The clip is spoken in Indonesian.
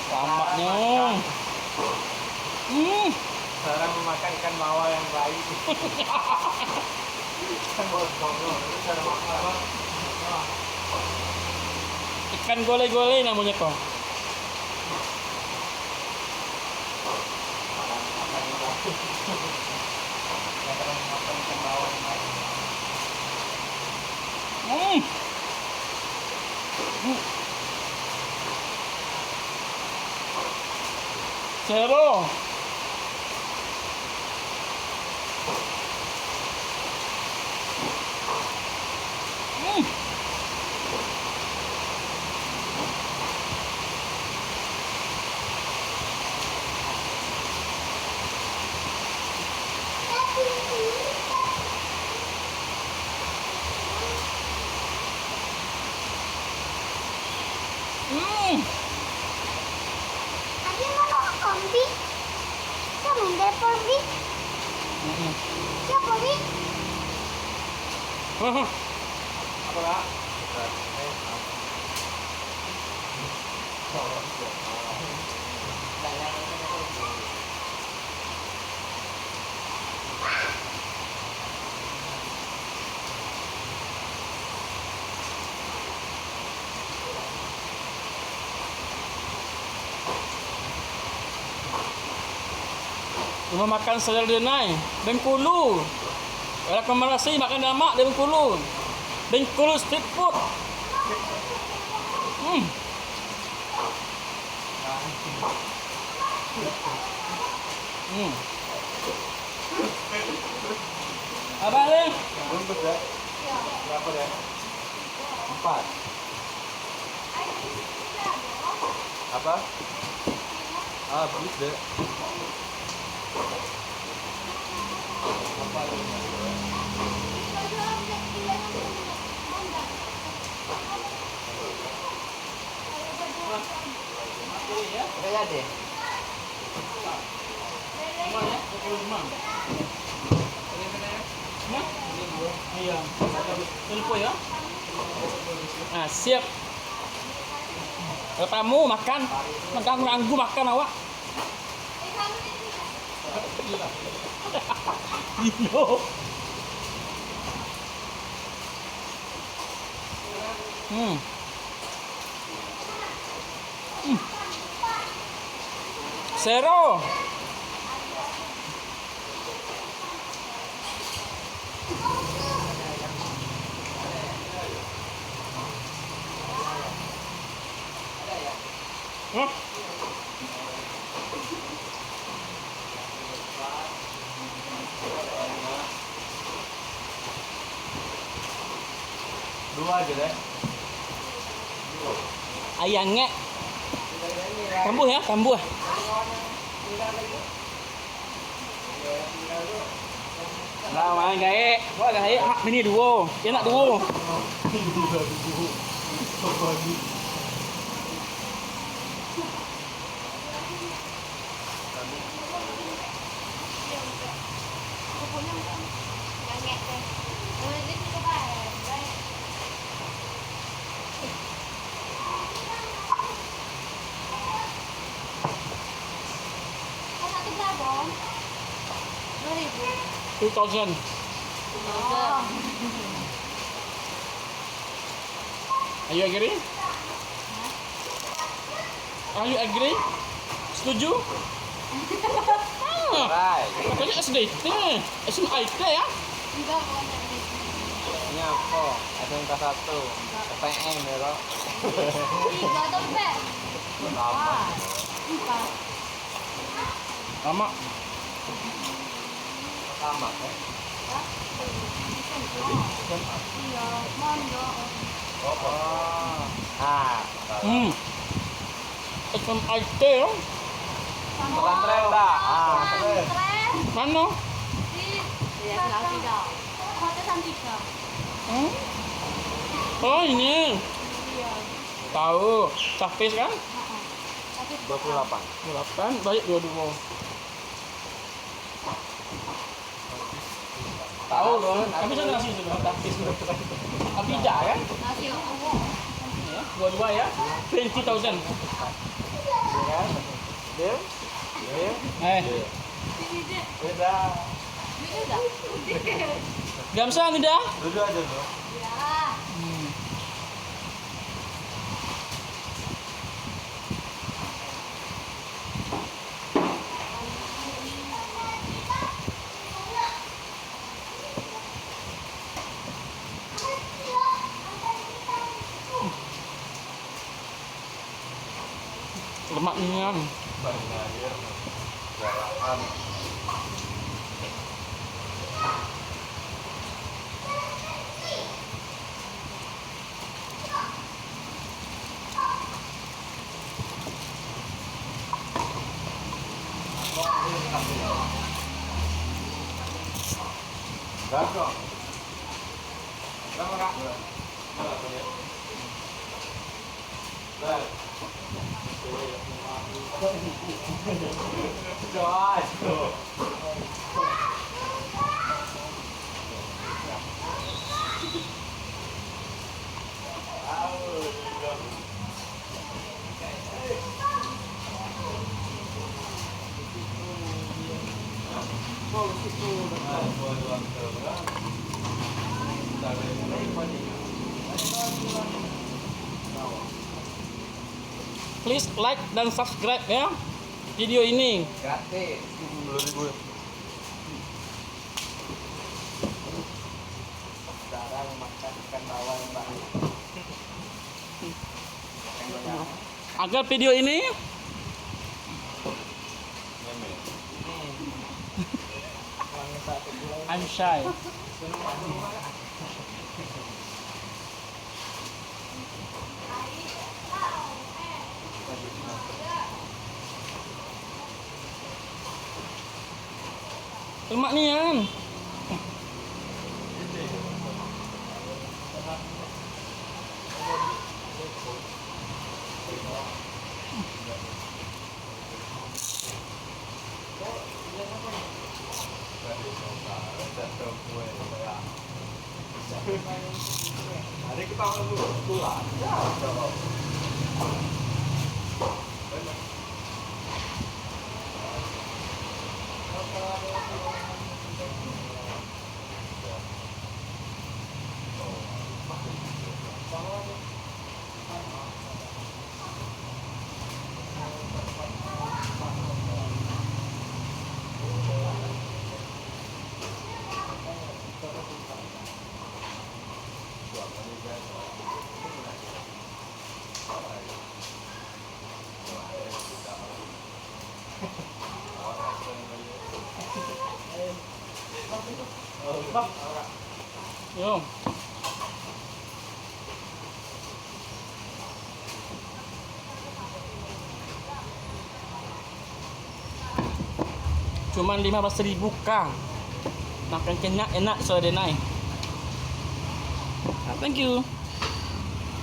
Tampaknya. Cara memakan ikan bawal yang baik. Ikan gole-gole namanya kok. Seru. Tadi mana kombi? Siapa yang telepon bi? Siapa bi? Apa lah? Rumah makan Sayur Denai, Bengkulu. Rekomendasi makan damak di Bengkulu. Bengkulu street food. Apa nih? Bungkus deh. Berapa deh? 4. Apa? Habis deh. Udah jadi. Iya. Telepon ya. Nah, siap. Kalau tamu makan, ganggu makan awak. Iya. Seru. Dua aja deh. Ayangnya. Kambuh ya, kambuh. Nah, main gae. Gua gae mini duo. Dia nak duo. Satu berapa? 2.000. 2000. Are you agree? Are you agree? Setuju? Right. Makanya SDT, SMIT ya? Enggak mau nanti. Ini apa? SMK 1. PTM ya kok. 3 dompet. Lama. 4. Lama. Sama. Iya, mondok. Oh. Ah. SMIT ya? Pesantren dah. Pesantren. Pesantren Mana? di Hotel Santika. Oh ini. Iya. Tahu. Tapis kan? Tapi 28. 8 baik 22. Tahu dong. Tapi saya nasi sudah tapis. Abija kan? nasi awok. Ya, 22 ya. 20,000. Ya. Dia? Dia? Eh, Beda. Gamsa tidak? Duduk aja dulu. Lemaknya. Banyak garapan. Berapa? Berapa kak? Please like dan subscribe ya video ini. Gratis. 10.000. Sekarang makan ikan bawal mbak. Agar video ini I'm shy. Lemak nian. Hari kita dulu pulang. Ya, coba. Yo. Cuman 15.000 kang. Makan kenyang enak sore naik. Thank you.